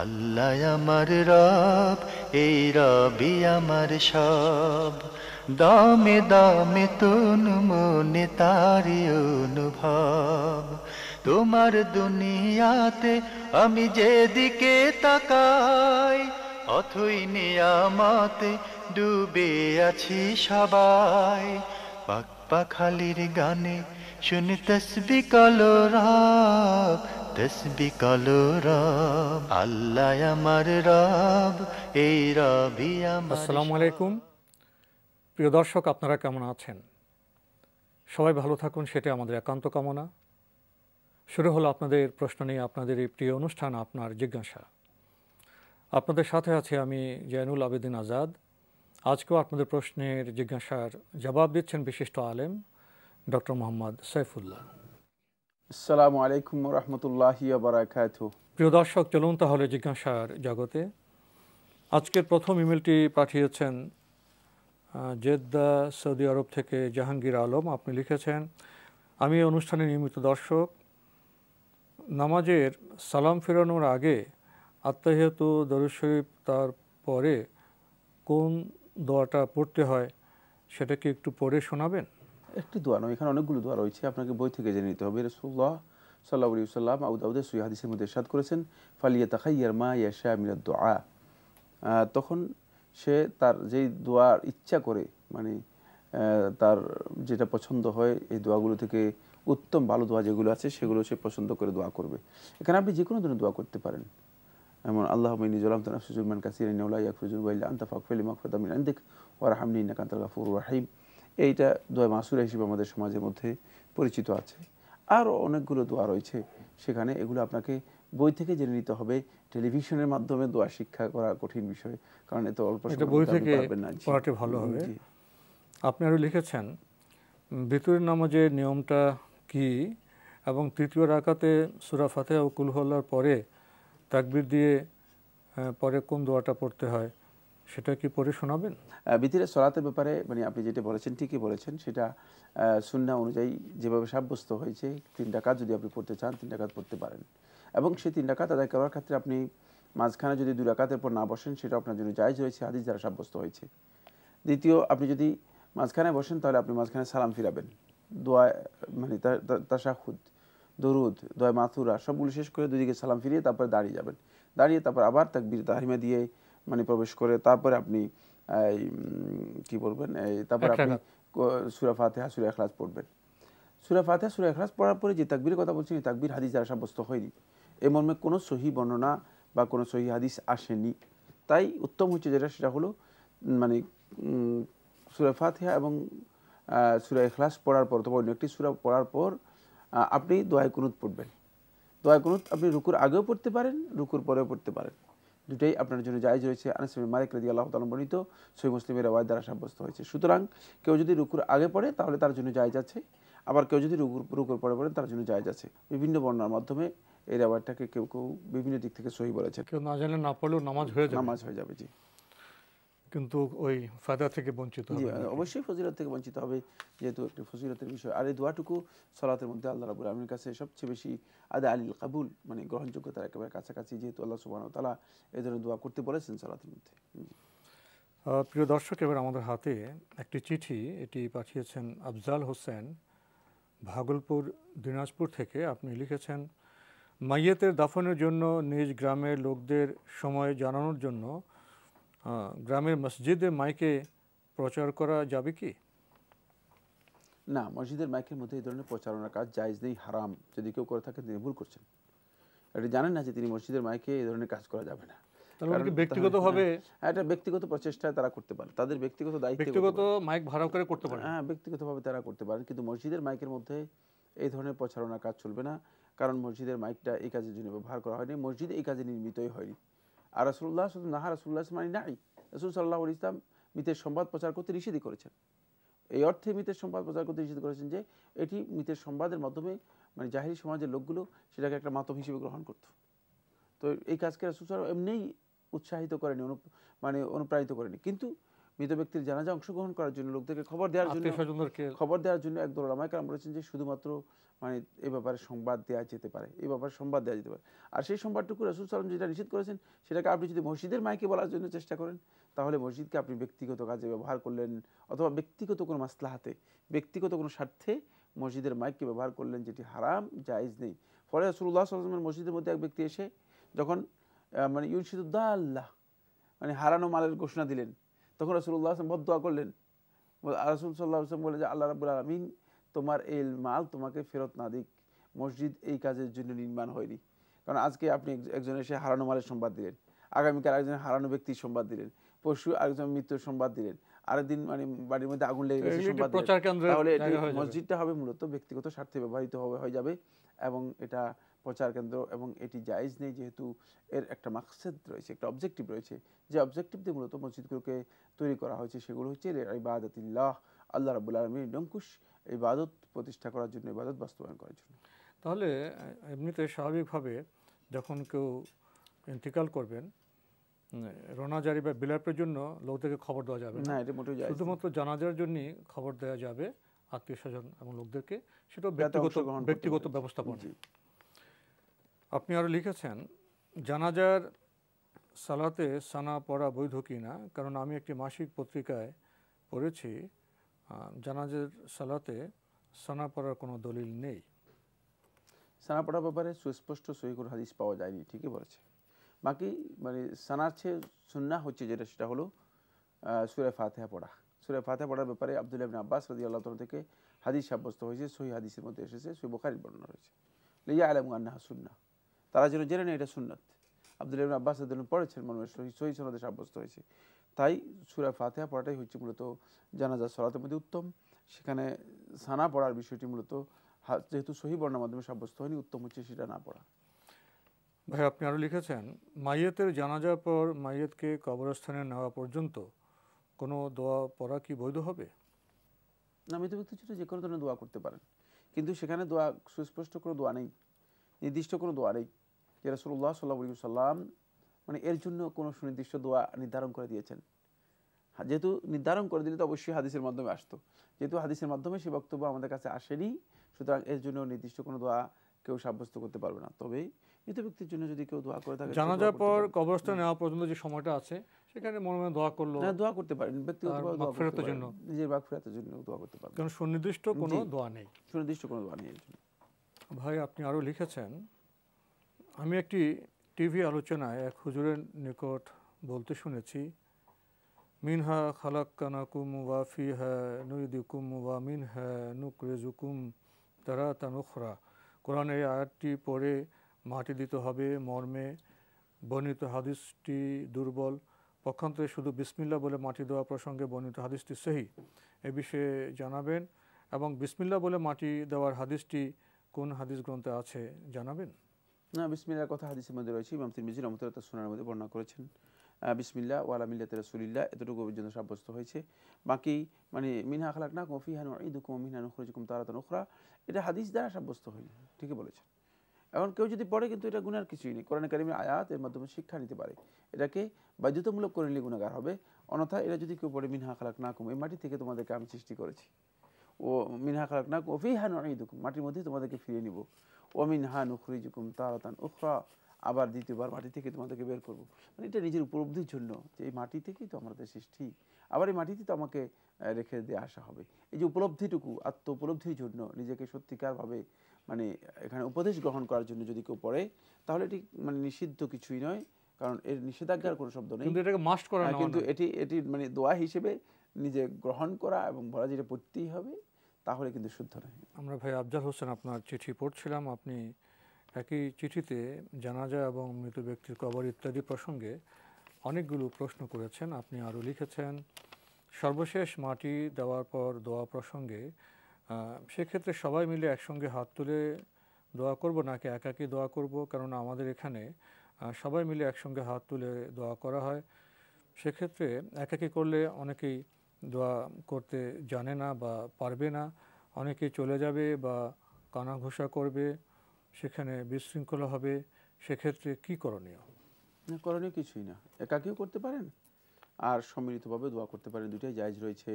আল্লাহ আমার রব, এই রবি আমার সব। দামে দামে তন মনে তারি অনুভব। তোমার দুনিয়াতে আমি যেদিকে তাকাই, অথই নিয়ামতে ডুবে আছি সবাই। পাক পাখালির গানে শুনি তসবি কলরব, তসবি কলরব। আল্লাহ আমার রব, এই রবি আমার আসসালামু সব। আলাইকুম। প্রিয় দর্শক, আপনারা কেমন আছেন? সবাই ভালো থাকুন, সেটা আমাদের একান্ত কামনা। শুরু হলো আপনাদের প্রশ্ন নিয়ে আপনাদের এই প্রিয় অনুষ্ঠান আপনার জিজ্ঞাসা। আপনাদের সাথে আছি আমি জয়নুল আবেদিন আজাদ। আজকেও আপনাদের প্রশ্নের জিজ্ঞাসার জবাব দিচ্ছেন বিশিষ্ট আলেম ডক্টর মোহাম্মদ সাইফুল্লাহ। আসসালামু আলাইকুম রহমতুল্লাহি বারাকাতুহু। প্রিয় দর্শক, চলুন তাহলে জিজ্ঞাসার জগতে। আজকের প্রথম ইমেলটি পাঠিয়েছেন জেদ্দা, সৌদি আরব থেকে জাহাঙ্গীর আলম। আপনি লিখেছেন, আমি অনুষ্ঠানের নিয়মিত দর্শক। নামাজের সালাম ফেরানোর আগে আত্তাহিয়াতু দরুদ শরীফ তার পরে কোন দোয়াটা পড়তে হয় সেটা কি একটু পড়ে শোনাবেন? একটি দোয়া নয়, এখানে অনেকগুলো দোয়া রয়েছে, আপনাকে বই থেকে জেনে নিতে হবে। রাসূলুল্লাহ সাল্লাল্লাহু আলাইহি ওয়াসাল্লাম আবু দাউদের সহিহ হাদিসের মধ্যে ইরশাদ করেছেন, ফালিয়াতাখাইয়ার মা ইয়াশা মিনাদ দুআ। তখন সে তার যেই দোয়ার ইচ্ছা করে, মানে তার যেটা পছন্দ হয় এই দোয়াগুলো থেকে উত্তম ভালো দোয়া যেগুলো আছে সেগুলো সে পছন্দ করে দোয়া করবে। এখানে আপনি যে কোনো ধরনের দোয়া করতে পারেন। এমন আল্লাহুম্মা ইন্নী যালামতু নাফসি যুলমান কাসীরান ইন্নাহু লা ইয়াগফিরু যুনুবা ইল্লা আনতা ফাগফিরলি মাগফিরাতাম মিন ইনদিক ওয়ারহামনি ইন্নাকা আনতাল গাফুরুর রহিম। এইটা দোয়া মাসুরা হিসেবে আমাদের সমাজের মধ্যে পরিচিত আছে। আরও অনেকগুলো দোয়া রয়েছে সেখানে, এগুলো আপনাকে বই থেকে জেনে নিতে হবে। টেলিভিশনের মাধ্যমে দোয়া শিক্ষা করা কঠিন বিষয়, কারণ এত অল্প এটা সময়ের বই মধ্যে আপনি থেকে পারবেন না। পড়াতে ভালো হবে। জি। আপনি আরও লিখেছেন, ভিতরের নামাজের নিয়মটা কি এবং তৃতীয় রাকাতে সূরা ফাতিহা ও কুল হুয়াল্লাহর পরে তাকবীর দিয়ে পরে কোন দোয়াটা পড়তে হয় সেটা কি পড়ে শোনাবেন? ভিতরের সলাতের ব্যাপারে মানে আপনি যেটা বলেছেন ঠিকই বলেছেন, সেটা সুন্নাহ অনুযায়ী যেভাবে সাব্যস্ত হয়েছে, 3 রাকাত যদি আপনি পড়তে চান 3 রাকাত পড়তে পারেন, এবং সেই 3 রাকাত আদায় করার ক্ষেত্রে আপনি মাঝখানে যদি 2 রাকাতের পর না বসেন সেটা আপনার জন্য জায়েজ রয়েছে, হাদিস দ্বারা সাব্যস্ত হয়েছে। দ্বিতীয়, আপনি যদি মাঝখানে বসেন তাহলে আপনি মাঝখানে সালাম ফিরাবেন। দোয়া মানে তাশাহুদ, দরুদ, দোয়া মাথুরা সবগুলো শেষ করে দুদিকে সালাম ফিরিয়ে তারপরে দাঁড়িয়ে যাবেন। দাঁড়িয়ে তারপর আবার তাকবীর তাহরিমা দিয়ে মানে প্রবেশ করে তারপরে আপনি কি বলবেন, তারপর আপনি সূরা ফাতিহা, সূরা ইখলাস পড়বেন। সূরা ফাতিহা, সূরা ইখলাস পড়ার পরে যে তাকবীরের কথা বলছেন, এই তাকবীর হাদিস দ্বারা সাব্যস্ত হয়নি। এ মর্মে কোনো সহিহ বর্ণনা বা কোনো সহিহ হাদিস আসেনি। তাই উত্তম হচ্ছে যেটা, সেটা হলো মানে সূরা ফাতিহা এবং সূরা ইখলাস পড়ার পর অথবা অন্য একটি সূরা পড়ার পর আপনি দোয়ায়ে কুনুত পড়বেন। দোয়ায়ে কুনুত আপনি রুকুর আগেও পড়তে পারেন, রুকুর পরেও পড়তে পারেন। দুটাই আপনার জন্য জায়েজ রয়েছে। আনাস ইবনে মালিক রাদিয়াল্লাহু তাআলা বর্ণিত সহিহ মুসলিমের রওয়ায়াত দ্বারা সাব্যস্ত হয়েছে। সুতরাং কেউ যদি রুকুর আগে পড়ে তাহলে তার জন্য জায়েজ আছে, আবার কেউ যদি রুকুর পরে পড়েন তার জন্য জায়েজ আছে। বিভিন্ন বর্ণনার মাধ্যমে এই রওয়ায়াতটাকে কেউ কেউ বিভিন্ন দিক থেকে সহিহ বলেছেন। কেউ না জানলে না পড়লেও নামাজ হয়ে যাবে, নামাজ হয়ে যাবে। জি কিন্তু ওই ফায়দা থেকে বঞ্চিত জি, হবে নাকি? অবশ্যই ফজিলত থেকে বঞ্চিত হবে, যেহেতু একটি ফজিলতের বিষয়। আর এই দোয়াটুকু সলাতের মধ্যে আল্লাহ রাব্বুল আলামিনের কাছে সবচেয়ে বেশি আদা আলিল কাবুল, মানে গ্রহণযোগ্যতার একেবারে কাছাকাছি, যেহেতু আল্লাহ সুবহানাহু ওয়া তাআলা এই ধরনের দোয়া করতে বলেছেন সলাতের মধ্যে। প্রিয় দর্শক, এবার আমাদের হাতে একটি চিঠি, এটি পাঠিয়েছেন আফজাল হোসেন, ভাগলপুর, দিনাজপুর থেকে। আপনি লিখেছেন, মাইয়াতের দাফনের জন্য নিজ গ্রামের লোকদের সময় জানানোর জন্য গ্রামের মসজিদে মাইকে প্রচার করা যাবে কি? না, মসজিদের মাইকের মধ্যে এই ধরনের প্রচারণার কাজ জায়েজ নেই, হারাম। যদি কেউ করে থাকে তিনি ভুল করছেন। এটা জানেন না যে তিনি মসজিদের মাইকে এই ধরনের কাজ করা যাবে না। তাহলে কারণ কি ব্যক্তিগতভাবে এটা ব্যক্তিগত প্রচেষ্টা তারা করতে পারে, তাদের ব্যক্তিগত দায়িত্বে করতে ব্যক্তিগত পারে। মাইক ভাড়া করে করতে পারে? হ্যাঁ, ব্যক্তিগতভাবে তারা করতে পারেন, কিন্তু মসজিদের মাইকের মধ্যে এই ধরনের প্রচারণার কাজ চলবে না। কারণ মসজিদের মাইকটা এই কাজের জন্য ব্যবহার করা হয়নি, মসজিদ এই কাজে নির্মিতই হয়নি। আর রাসূলুল্লাহ নাহা রাসূলুল্লাহ মানে নাই, রাসূল সাল্লাল্লাহু আলাইহি ওয়াসাল্লাম মিথ্যের সংবাদ প্রচার করতে নিষেধই করেছেন। এই অর্থে মিথ্যের সংবাদ প্রচার করতে নিষেধ করেছেন যে এটি মিথ্যের সংবাদের মাধ্যমে মানে জাহিলি সমাজের লোকগুলো সেটাকে একটা মাতম হিসেবে গ্রহণ করত। তো এই কাজকে রাসূল সাল্লাল্লাহু আলাইহি ওয়াসাল্লাম এমনিই উৎসাহিত করেনি, মানে অনুপ্রাণিত করেনি। কিন্তু মৃত ব্যক্তির জানাজা অংশগ্রহণ করার জন্য, লোকদেরকে খবর দেওয়ার জন্য, একদল ওলামায়ে কেরাম বলেছেন যে শুধুমাত্র মানে এই ব্যাপারে সংবাদ দেওয়া যেতে পারে, এই ব্যাপারে সংবাদ দেওয়া যেতে পারে। আর সেই সংবাদটুকু রাসূল সাল্লাল্লাহু আলাইহি ওয়াসাল্লাম যেটা নিষেধ করেছেন সেটাকে আপনি যদি মসজিদের মাইকে বলার জন্য চেষ্টা করেন, তাহলে মসজিদকে আপনি ব্যক্তিগত কাজে ব্যবহার করলেন, অথবা ব্যক্তিগত কোনো মাসলাহাতে, ব্যক্তিগত কোনো স্বার্থে মসজিদের মাইককে ব্যবহার করলেন, যেটি হারাম, জায়েজ নেই। ফলে রাসূলুল্লাহ সাল্লাল্লাহু আলাইহি ওয়াসাল্লামের মসজিদের মধ্যে এক ব্যক্তি এসে যখন মানে ইউনশিদুদ্দাল্লাহ মানে হারানো মালের ঘোষণা দিলেন, তখন রাসূলুল্লাহ সাল্লাল্লাহু আলাইহি ওয়াসাল্লাম বদদুয়া করলেন। রাসূল সাল্লাল্লাহু আলাইহি ওয়াসাল্লাম বলে যে আল্লাহ রাব্বুল আলামিন তোমার এই মাল তোমাকে ফেরত না দিক, মসজিদ এই কাজের জন্য নির্মাণ হয়নি। কারণ আজকে আপনি একজন এসে হারানো মালের সংবাদ দিলেন, আগামীকাল আরেকজন হারানো ব্যক্তির সংবাদ দিলেন, পরশু আরেকজন মৃত্যুর সংবাদ দিলেন, আরেকদিন মানে বাড়ির মধ্যে আগুন লেগে গেছে সংবাদ দিলেন, তাহলে মসজিদটা হবে মূলত ব্যক্তিগত স্বার্থে ব্যবহৃত হয়ে যাবে এবং এটা প্রচার কেন্দ্র, এবং এটি জায়েজ নেই, যেহেতু এর একটা মাকসাদ রয়েছে, একটা অবজেক্টিভ রয়েছে। যে অবজেক্টিভ দিয়ে মূলত মসজিদগুলোকে তৈরি করা হয়েছে সেগুলো হচ্ছে ইবাদাতিল্লাহ, আল্লাহ রাব্বুল আলামিনের নিরঙ্কুশ ইবাদত প্রতিষ্ঠা করার জন্য, ইবাদত বাস্তবায়ন করার জন্য। তাহলে এমনিতে স্বাভাবিকভাবে যখন কেউ ইন্তিকাল করবেন, রোনাজারি বা বিলাপের জন্য লোকদেরকে খবর দেওয়া যাবে না, এটা মোটেও জায়েজ, শুধুমাত্র জানাজার জন্যই খবর দেওয়া যাবে আত্মীয় স্বজন এবং লোকদেরকে, সেটা ব্যক্তিগত ব্যবস্থাপনা। আপনি আরও লিখেছেন, জানাজার সালাতে সানা পড়া বৈধ কি না, কারণ আমি একটি মাসিক পত্রিকায় পড়েছি জানাজার সালাতে সানা পড়ার কোনো দলিল নেই। সানা পড়ার ব্যাপারে সুস্পষ্ট সহিহ কোনো হাদিস পাওয়া যায়নি, ঠিকই বলেছে। বাকি মানে সানার চেয়ে সুন্নাহ হচ্ছে যেটা, সেটা হলো সূরা ফাতিহা পড়া। সূরা ফাতিহা পড়ার ব্যাপারে আব্দুল্লাহ ইবনে আব্বাস রাদিয়াল্লাহু তাআলা থেকে হাদিস সাব্যস্ত হয়েছে, সহিহ হাদিসের মধ্যে এসেছে, সহিহ বুখারীর বর্ণনা রয়েছে, লিয়ালামু আন্নাহা সুন্নাহ, তারা যেন জেনে নেয় এটা সুন্নাত। আব্দুল্লাহ ইবনে আব্বাস রাদিয়াল্লাহু পড়েছেন, মানুষ সহিহ সনদে সাব্যস্ত হয়েছে। তাই সূরা ফাতিহা পড়াটাই হচ্ছে মূলত জানাজার সালাতের মধ্যে উত্তম। সেখানে সানা পড়ার বিষয়টি মূলত যেহেতু সহিহ বর্ণনার মাধ্যমে সাব্যস্ত হয়নি, উত্তম হচ্ছে সেটা না পড়া। ভাই আপনি আরও লিখেছেন, মাইয়েতের জানাজার পর মাইয়েতকে কবরস্থানে নেওয়া পর্যন্ত কোনো দোয়া পড়া কি বৈধ হবে? না, মৃত ব্যক্তির জন্য যে কোনো ধরনের দোয়া করতে পারেন, কিন্তু সেখানে দোয়া সুস্পষ্ট কোনো দোয়া নেই, নির্দিষ্ট কোনো দোয়া নেই যে রাসূলুল্লাহ সাল্লাল্লাহু আলাইহি ওয়াসাল্লাম মানে এর জন্য কোনো সুনির্দিষ্ট দোয়া নির্ধারণ করে দিয়েছেন। যেহেতু নির্ধারণ করে দিলে তো অবশ্যই হাদিসের মাধ্যমে আসতো, যেহেতু হাদিসের মাধ্যমে সেই বক্তব্য আমাদের কাছে আসেনি, সুতরাং এর জন্য নির্দিষ্ট কোনো দোয়া কেউ সাব্যস্ত করতে পারবে না। তবে মৃত ব্যক্তির জন্য যদি কেউ দোয়া করে থাকে, জানাজার পর কবরস্থানে নেওয়া পর্যন্ত যে সময়টা আছে সেখানে মনে মনে দোয়া করলো, দোয়া করতে পারেন, ব্যক্তিগতভাবে দোয়া করতে পারেন, নিজের মাগফিরাতের জন্য দোয়া করতে পারেন, কারণ সুনির্দিষ্ট কোনো দোয়া নেই, সুনির্দিষ্ট কোনো দোয়া নেই এর জন্য। ভাই আপনি আরও লিখেছেন, আমি একটি টিভি আলোচনায় এক হুজুরের নিকট বলতে শুনেছি, মিনহা খালাক্কানাকুম ওয়া ফিহা নুইদুকুম ওয়া মিনহা নুখরিজুকুম তারাতান উখরা। কোরআনে এই আয়াতটি পড়ে মাটি দিতে হবে মর্মে বর্ণিত হাদিসটি দুর্বল, পক্ষান্তরে শুধু বিসমিল্লাহ বলে মাটি দেওয়া প্রসঙ্গে বর্ণিত হাদিসটি সহি। এ বিষয়ে জানাবেন, এবং বিসমিল্লাহ বলে মাটি দেওয়ার হাদিসটি কোন হাদিস গ্রন্থে আছে জানাবেন? না, বিসমিল্লাহর কথা হাদিসের মধ্যে রয়েছে, ইমাম তিরমিজি রাহমাতুল্লাহ তাআলা সুনানের মধ্যে বর্ণনা করেছেন, বিসমিল্লাহ ওয়া আলা মিল্লাতি রাসূলিল্লাহ, এতটুকু পর্যন্ত সাব্যস্ত হয়েছে। বাকি মানে মিনহা খালাকনাকুম ওয়া ফিহা নুঈদুকুম ওয়া মিনহা নুখরিজুকুম তারাতান উখরা, এটা হাদিস দ্বারা সাব্যস্ত হয়নি, ঠিকই বলেছেন। এখন কেউ যদি পড়ে, কিন্তু এটা গুনার কিছুই নেই, কোরআনে কারিমের আয়াত এর মাধ্যমে শিক্ষা নিতে পারে, এটাকে বাধ্যতামূলক করে নিলে গুনাহগার হবে। অন্যথায় এটা যদি কেউ পড়ে মিনহা খালাকনাকুম, এই মাটি থেকে তোমাদেরকে আমি সৃষ্টি করেছি, ও মিনহা খালাকনাকুম ওয়া ফিহা নুঈদুকুম, মাটির মধ্যে তোমাদেরকে ফিরিয়ে নিব, ও মিনহা নুখরিজুকুম তারাতান উখরা, আবার দ্বিতীয়বার মাটি থেকে তোমাদেরকে বের করব। মানে এটা নিজের উপলব্ধির জন্য যে এই মাটি থেকেই তো আমাদের সৃষ্টি, আবার এই মাটিতে তো আমাকে রেখে দিয়ে আসা হবে, এই যে উপলব্ধিটুকু, আত্ম উপলব্ধির জন্য নিজেকে সত্যিকারভাবে মানে এখানে উপদেশ গ্রহণ করার জন্য যদি কেউ পড়ে, তাহলে এটি মানে নিষিদ্ধ কিছুই নয়, কারণ এর নিষেধাজ্ঞার কোনো শব্দ নেই, কিন্তু এটাকে মাস্ট করা না, কিন্তু এটি মানে দোয়া হিসেবে নিজে গ্রহণ করা এবং বলা যেটা পড়তেই হবে, তাহলে কিন্তু শুদ্ধ নয়। আমরা ভাই আফজাল হোসেন আপনার চিঠি পড়ছিলাম, আপনি একই চিঠিতে জানাজা এবং মৃত ব্যক্তির কবর ইত্যাদি প্রসঙ্গে অনেকগুলো প্রশ্ন করেছেন। আপনি আরও লিখেছেন, সর্বশেষ মাটি দেওয়ার পর দোয়া প্রসঙ্গে সেক্ষেত্রে সবাই মিলে একসঙ্গে হাত তুলে দোয়া করব নাকি একাকি দোয়া করব? কারণ আমাদের এখানে সবাই মিলে একসঙ্গে হাত তুলে দোয়া করা হয়, সেক্ষেত্রে একাকি করলে অনেকেই দোয়া করতে জানে না বা পারবে না, অনেকেই চলে যাবে বা কানাঘুষা করবে, সেখানে বিশৃঙ্খলা হবে, সেক্ষেত্রে কি করণীয়? করণীয় কিছুই না, একাকিও করতে পারেন, আর সম্মিলিতভাবে দোয়া করতে পারেন, দুইটাই জায়েজ রয়েছে।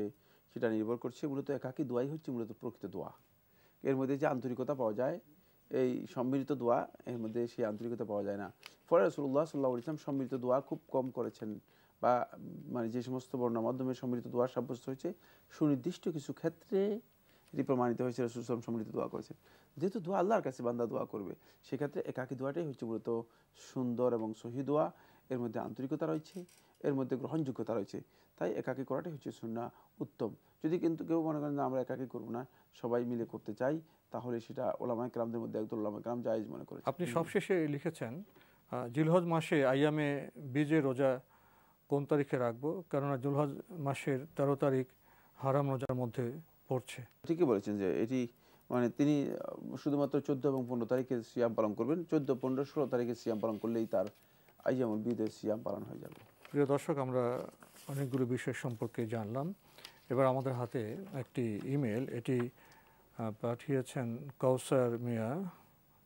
সেটা নির্ভর করছে মূলত একাকী দোয়াই হচ্ছে মূলত প্রকৃত দোয়া। এর মধ্যে যে আন্তরিকতা পাওয়া যায়, এই সম্মিলিত দোয়া এর মধ্যে সেই আন্তরিকতা পাওয়া যায় না। ফলে রাসূলুল্লাহ সাল্লাল্লাহু আলাইহি ওয়াসাল্লাম সম্মিলিত দোয়া খুব কম করেছেন, বা মানে যে সমস্ত বর্ণনার মাধ্যমে সম্মিলিত দোয়া সাব্যস্ত হয়েছে, সুনির্দিষ্ট কিছু ক্ষেত্রে এটি প্রমাণিত হয়েছে রাসূল সাল্লাল্লাহু আলাইহি ওয়াসাল্লাম সম্মিলিত দোয়া করেছেন। যেহেতু দোয়া আল্লাহর কাছে বান্দা দোয়া করবে, সেক্ষেত্রে একাকী দোয়াটাই হচ্ছে মূলত সুন্দর এবং সহি দোয়া। এর মধ্যে আন্তরিকতা রয়েছে, এর মধ্যে গ্রহণযোগ্যতা রয়েছে। তাই একাকী করাটাই হচ্ছে সুন্নাহ, উত্তম। যদি কিন্তু কেউ মনে করেন না আমরা একাকী করব না, সবাই মিলে করতে চাই, তাহলে সেটা ওলামায়ে কেরামদের মধ্যে একদল ওলামায়ে কেরাম জায়েজ মনে করেছেন। আপনি সবশেষে লিখেছেন জিলহজ মাসে আইয়ামে বীজে রোজা কোন তারিখে রাখবো, কেননা জিলহজ মাসের 13 তারিখ হারাম রোজার মধ্যে পড়ছে। ঠিকই বলেছেন যে এটি মানে তিনি শুধুমাত্র 14 এবং 15 তারিখে সিয়াম পালন করবেন। 14, 15, 16 তারিখে সিয়াম পালন করলেই তার আইয়ামুল বীদের সিয়াম পালন হয়ে যাবে। প্রিয় দর্শক, আমরা অনেকগুলো বিষয় সম্পর্কে জানলাম। এবার আমাদের হাতে একটি ইমেল, এটি পাঠিয়েছেন কাউসার মিয়া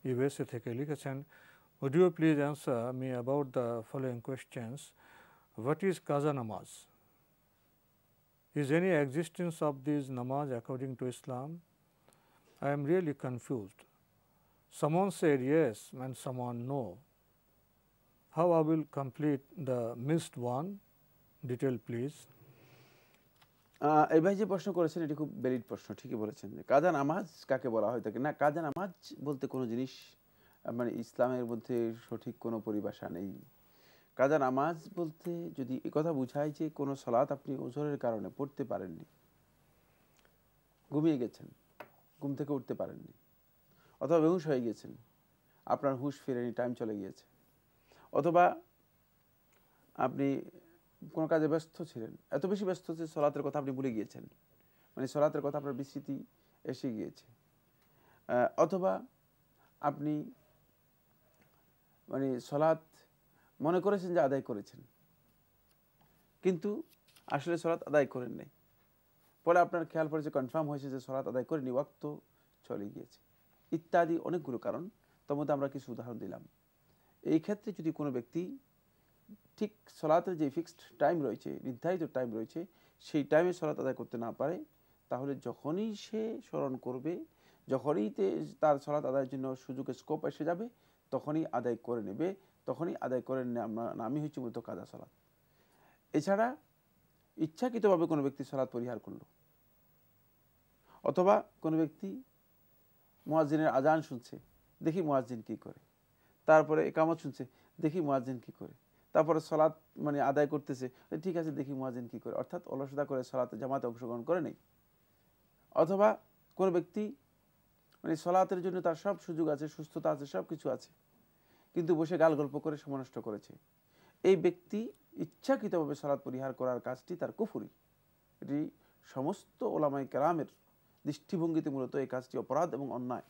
ইউএসএ থেকে। লিখেছেন, would you please answer me about the following questions. What is qaza namaz? Is any existence of this namaz according to Islam? I am really confused. Someone said yes and someone no. How I will complete the missed one? Detail please. এই ভাই যে প্রশ্ন করেছেন এটি খুব valid প্রশ্ন। ঠিকই বলেছেন যে কাজা নামাজ কাকে বলা হয় থাকে না। কাজা নামাজ বলতে কোনো জিনিস মানে ইসলামের মধ্যে সঠিক কোনো পরিভাষা নেই। কাজা নামাজ বলতে যদি এই কথা বোঝায় যে কোনো সালাত আপনি ওজরের কারণে পড়তে পারেননি, ঘুমিয়ে গেছেন, ঘুম থেকে উঠতে পারেননি, অথবা বেহুশ হয়ে গেছেন, আপনার হুঁশ ফেরেনি, টাইম চলে গিয়েছে, অথবা আপনি কোনো কাজে ব্যস্ত ছিলেন, এত বেশি ব্যস্ত যে সলাতের কথা আপনি ভুলে গিয়েছেন, মানে সলাতের কথা আপনার বিস্মৃতি এসে গিয়েছে, অথবা আপনি মানে সলাত মনে করেছেন যে আদায় করেছেন, কিন্তু আসলে সলাত আদায় করেন নাই, পরে আপনার খেয়াল পড়েছে, কনফার্ম হয়েছে যে সলাত আদায় করেনি, ওয়াক্ত চলে গিয়েছে, ইত্যাদি অনেকগুলো কারণ। তার মধ্যে আমরা কিছু উদাহরণ দিলাম। এই ক্ষেত্রে যদি কোনো ব্যক্তি ঠিক সলাতের যে ফিক্সড টাইম রয়েছে, নির্ধারিত টাইম রয়েছে, সেই টাইমে সলাত আদায় করতে না পারে, তাহলে যখনই সে স্মরণ করবে, যখনই তার সলাত আদায়ের জন্য সুযোগের স্কোপ এসে যাবে, তখনই আদায় করে নেবে, তখনই আদায় করে নামই হচ্ছে মূলত কাজা সলাত। এছাড়া ইচ্ছাকৃতভাবে কোনো ব্যক্তি সলাত পরিহার করলো, অথবা কোনো ব্যক্তি মুয়াজ্জিনের আজান শুনছে, দেখি মুয়াজ্জিন কি করে, তারপরে ইকামত শুনছে, দেখি মুয়াজ্জিন কি করে, তারপরে সলাত মানে আদায় করতেছে, ঠিক আছে দেখি মুয়াজ্জিন কি করে, অর্থাৎ অলসতা করে সলাতে জামাতে অংশগ্রহণ করে নেই। অথবা কোনো ব্যক্তি মানে সলাতের জন্য তার সব সুযোগ আছে, সুস্থতা আছে, সব কিছু আছে, কিন্তু বসে গাল গল্প করে সময় নষ্ট করেছে। এই ব্যক্তি ইচ্ছাকৃতভাবে সলাত পরিহার করার কাজটি তার কুফরি। এটি সমস্ত ওলামায়ে কেরামের দৃষ্টিভঙ্গিতে মূলত এই কাজটি অপরাধ এবং অন্যায়।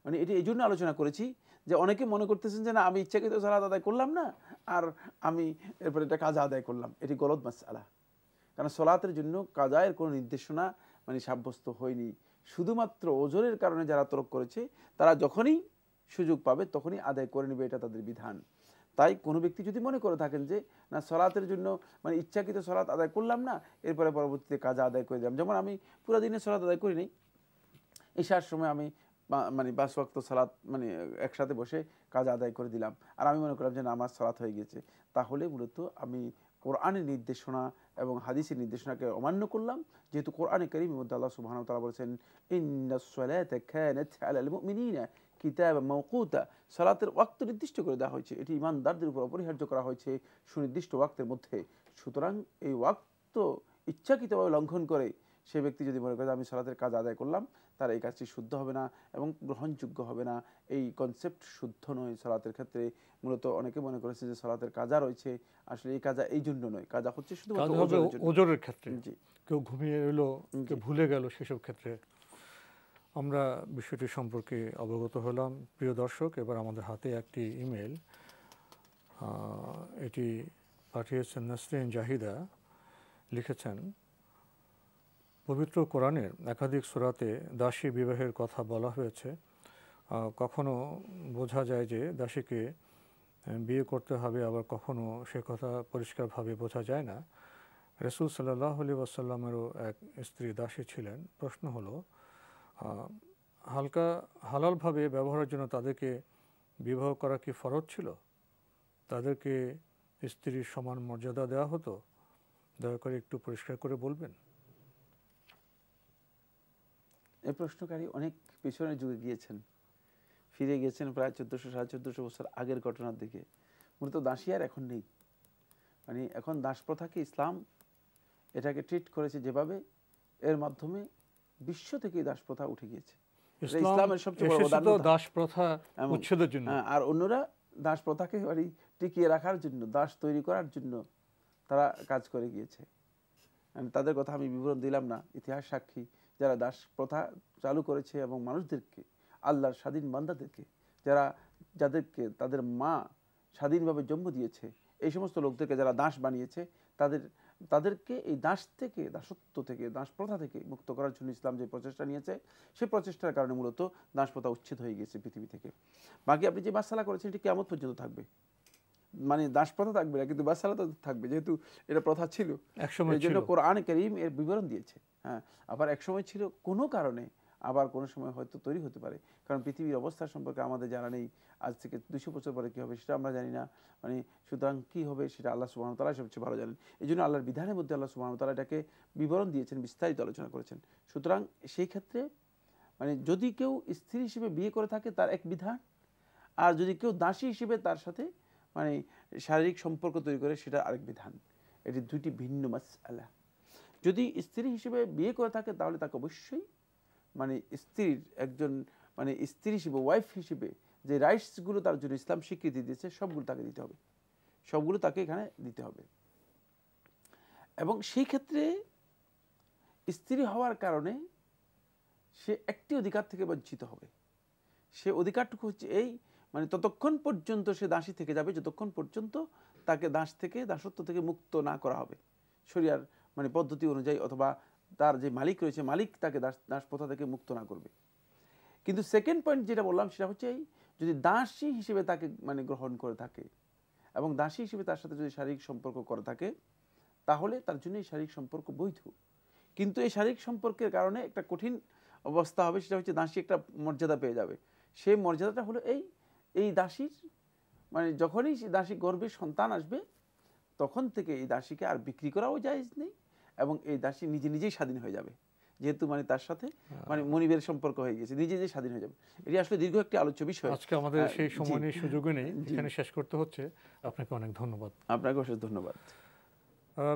মানে এটি এই জন্য আলোচনা করেছি যে অনেকে মনে করতেছেন যে না আমি ইচ্ছাকৃত সালাত আদায় করলাম না, আর আমি এরপরে এটা কাজা আদায় করলাম, এটি গলত মাসআলা। কারণ সলাতের জন্য কাজায়ের কোনো নির্দেশনা মানে সাব্যস্ত হয়নি। শুধুমাত্র ওজরের কারণে যারা তরক করেছে, তারা যখনই সুযোগ পাবে তখনই আদায় করে নেবে, এটা তাদের বিধান। তাই কোনো ব্যক্তি যদি মনে করে থাকেন যে না সলাতের জন্য মানে ইচ্ছাকৃত সলাত আদায় করলাম না, এরপরে পরবর্তীতে কাজা আদায় করে দিলাম, যেমন আমি পুরো দিনে সলাত আদায় করি নাই, ঈশার সময় আমি মানে 5 ওয়াক্ত সালাত মানে একসাথে বসে কাজ আদায় করে দিলাম, আর আমি মনে করলাম যে না আমার সালাত হয়ে গেছে, তাহলে মূলত আমি কোরআনের নির্দেশনা এবং হাদিসের নির্দেশনাকে অমান্য করলাম। যেহেতু কোরআনে কারীমের মধ্যে আল্লাহ সুবহানাহু ওয়া তাআলা বলেছেন ইন্নাস সালাতা কানাত আলাল মুমিনিনা কিতাবাম মাওকুতা, সালাতের ওয়াক্ত নির্দিষ্ট করে দেওয়া হয়েছে, এটি ঈমানদারদের উপর অপরিহার্য করা হয়েছে সুনির্দিষ্ট ওয়াক্তের মধ্যে। সুতরাং এই ওয়াক্ত ইচ্ছাকৃতভাবে লঙ্ঘন করে সে ব্যক্তি যদি মনে করে আমি সালাতের কাজ আদায় করলাম, তার এই কাজটি শুদ্ধ হবে না এবং গ্রহণযোগ্য হবে না। এই কনসেপ্ট শুদ্ধ নয় সালাতের ক্ষেত্রে। মূলত অনেকে মনে করেছে যে সালাতের কাজা রয়েছে, আসলে এই কাজা এই জন্য নয়, কাজা হচ্ছে শুধুমাত্র ওজরের ক্ষেত্রে। কেউ ঘুমিয়ে এলো, কেউ ভুলে গেল, সেসব ক্ষেত্রে আমরা বিষয়টি সম্পর্কে অবগত হলাম। প্রিয় দর্শক, এবার আমাদের হাতে একটি ইমেল, এটি পাঠিয়েছেন নাসরিন জাহিদা। লিখেছেন, পবিত্র কোরআনের একাধিক সূরাতে দাসী বিবাহের কথা বলা হয়েছে। কখনো বোঝা যায় যে দাসীকে বিয়ে করতে হবে, আবার কখনো সে কথা পরিষ্কারভাবে বোঝা যায় না। রাসূল সাল্লাল্লাহু আলাইহি ওয়াসাল্লামেরও এক স্ত্রী দাসী ছিলেন। প্রশ্ন হলো, হালালভাবে ব্যবহারের জন্য তাদেরকে বিবাহ করা কি ফরজ ছিল? তাদেরকে স্ত্রীর সমান মর্যাদা দেওয়া হতো? দয়া করে একটু পরিষ্কার করে বলবেন। এই প্রশ্নকারী অনেক পিছনের যুগে গিয়েছেন, ফিরে গিয়েছেন প্রায় 1400-1450 বছর আগের ঘটনার দিকে। মূলত দাসী আর এখন নেই। মানে এখন দাস প্রথাকে ইসলাম এটাকে ট্রিট করেছে যেভাবে, এর মাধ্যমে বিশ্ব থেকে দাস প্রথা উঠে গিয়েছে। ইসলামের সবচেয়ে বড় দাস প্রথা উচ্ছেদের জন্য, আর অন্যরা দাস প্রথাকে টিকিয়ে রাখার জন্য, দাস তৈরি করার জন্য তারা কাজ করে গিয়েছে। তাদের কথা আমি বিবরণ দিলাম না, ইতিহাস সাক্ষী। যারা দাস প্রথা চালু করেছে এবং মানুষদেরকে, আল্লাহর স্বাধীন বান্দাদেরকে, যাদেরকে তাদের মা স্বাধীনভাবে জন্ম দিয়েছে, এই সমস্ত লোকদেরকে যারা দাস বানিয়েছে, তাদেরকে এই দাস থেকে, দাসত্ব থেকে, দাস প্রথা থেকে মুক্ত করার জন্য ইসলাম যে প্রচেষ্টা নিয়েছে, সেই প্রচেষ্টার কারণে মূলত দাস প্রথা উচ্ছেদ হয়ে গেছে পৃথিবী থেকে। বাকি আপনি যে মাসালা করেছেন এটি কিয়ামত পর্যন্ত থাকবে। মানে দাস প্রথা থাকবে না, কিন্তু মাসালা তো থাকবে, যেহেতু এটা প্রথা ছিল। এই জন্য কোরআন কারীম এর বিবরণ দিয়েছে। হ্যাঁ, আবার এক সময় ছিল কোনো কারণে, আবার কোনো সময় হয়তো তৈরি হতে পারে। কারণ পৃথিবীর অবস্থা সম্পর্কে আমাদের জানা নেই। আজ থেকে 200 বছর পরে কী হবে সেটা আমরা জানি না। মানে সুতরাং কী হবে সেটা আল্লাহ সুবহানাহু ওয়া তাআলা সবচেয়ে ভালো জানেন। এই জন্য আল্লাহর বিধানের মধ্যে আল্লাহ সুবহানাহু ওয়া তাআলা এটাকে বিবরণ দিয়েছেন, বিস্তারিত আলোচনা করেছেন। সুতরাং সেই ক্ষেত্রে মানে যদি কেউ স্ত্রী হিসেবে বিয়ে করে থাকে তার এক বিধান, আর যদি কেউ দাসী হিসেবে তার সাথে মানে শারীরিক সম্পর্ক তৈরি করে সেটা আরেক বিধান। এটি দুইটি ভিন্ন মাসআলা। যদি স্ত্রী হিসেবে বিয়ে করে থাকে তাহলে তাকে অবশ্যই মানে স্ত্রীর একজন মানে স্ত্রী হিসেবে, ওয়াইফ হিসেবে যে রাইটসগুলো তার জন্য ইসলাম স্বীকৃতি দিয়েছে সবগুলো তাকে দিতে হবে, সবগুলো তাকে এখানে দিতে হবে। এবং সেই ক্ষেত্রে স্ত্রী হওয়ার কারণে সে একটি অধিকার থেকে বঞ্চিত হবে। সে অধিকারটুকু হচ্ছে এই, মানে ততক্ষণ পর্যন্ত সে দাসী থেকে যাবে যতক্ষণ পর্যন্ত তাকে দাস থেকে, দাসত্ব থেকে মুক্ত না করা হবে শরিয়ার মানে পদ্ধতি অনুযায়ী, অথবা তার যে মালিক রয়েছে মালিক তাকে দাস প্রথা থেকে মুক্ত না করবে। কিন্তু সেকেন্ড পয়েন্ট যেটা বললাম সেটা হচ্ছে এই, যদি দাসী হিসেবে তাকে মানে গ্রহণ করে থাকে এবং দাসী হিসেবে তার সাথে যদি শারীরিক সম্পর্ক করে থাকে, তাহলে তার জন্য এই শারীরিক সম্পর্ক বৈধ। কিন্তু এই শারীরিক সম্পর্কের কারণে একটা কঠিন অবস্থা হবে, সেটা হচ্ছে দাসী একটা মর্যাদা পেয়ে যাবে। সেই মর্যাদাটা হলো এই দাসীর মানে যখনই দাসী গর্ভে সন্তান আসবে তখন থেকে এই দাসীকে আর বিক্রি করাও জায়েজ নেই, এবং এই দাসী নিজে নিজেই স্বাধীন হয়ে যাবে, যেহেতু মানে তার সাথে মানে মনিবের সম্পর্ক হয়ে গেছে, নিজে নিজে স্বাধীন হয়ে যাবে। এটি আসলে দীর্ঘ একটি আলোচ্য বিষয়। আজকে আমাদের সেই সময় নেই, সুযোগও নেই, এখানে শেষ করতে হচ্ছে। আপনাকে অনেক ধন্যবাদ। আপনাকে অশেষ ধন্যবাদ।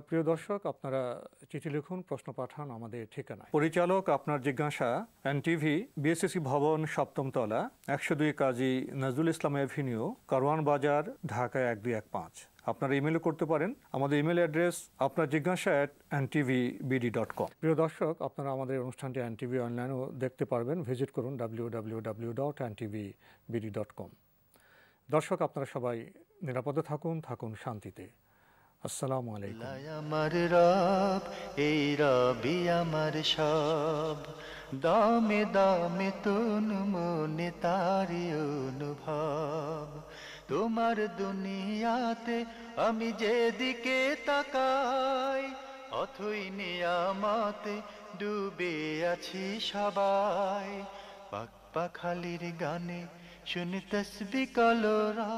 প্রিয় দর্শক, আপনারা চিঠি লিখুন, প্রশ্ন পাঠান আমাদের ঠিকানায়। পরিচালক আপনার জিজ্ঞাসা, এনটিভি, বিএসসি ভবন, 7ম তলা, 102 কাজী নজরুল ইসলাম এভিনিউ, কারওয়ান বাজার, ঢাকা 1215। আপনারা ইমেলও করতে পারেন। আমাদের ইমেল অ্যাড্রেস আপনার জিজ্ঞাসা @ntvbd.com। প্রিয় দর্শক, আপনারা আমাদের অনুষ্ঠানটি এনটিভি অনলাইনেও দেখতে পারবেন। ভিজিট করুন www.ntvbd.com। দর্শক, আপনারা সবাই নিরাপদে থাকুন, থাকুন শান্তিতে। আসসালামু আলাইকুম। আমার রব, এই রবি আমার সব, দামে দামে তুন মনে তারি অনুভব। তোমার দুনিয়াতে আমি যেদিকে তাকাই, অথই নিয়ামতে ডুবে আছি সবাই। পাক পাখালির গানে শুনি তসবিহ কলরা।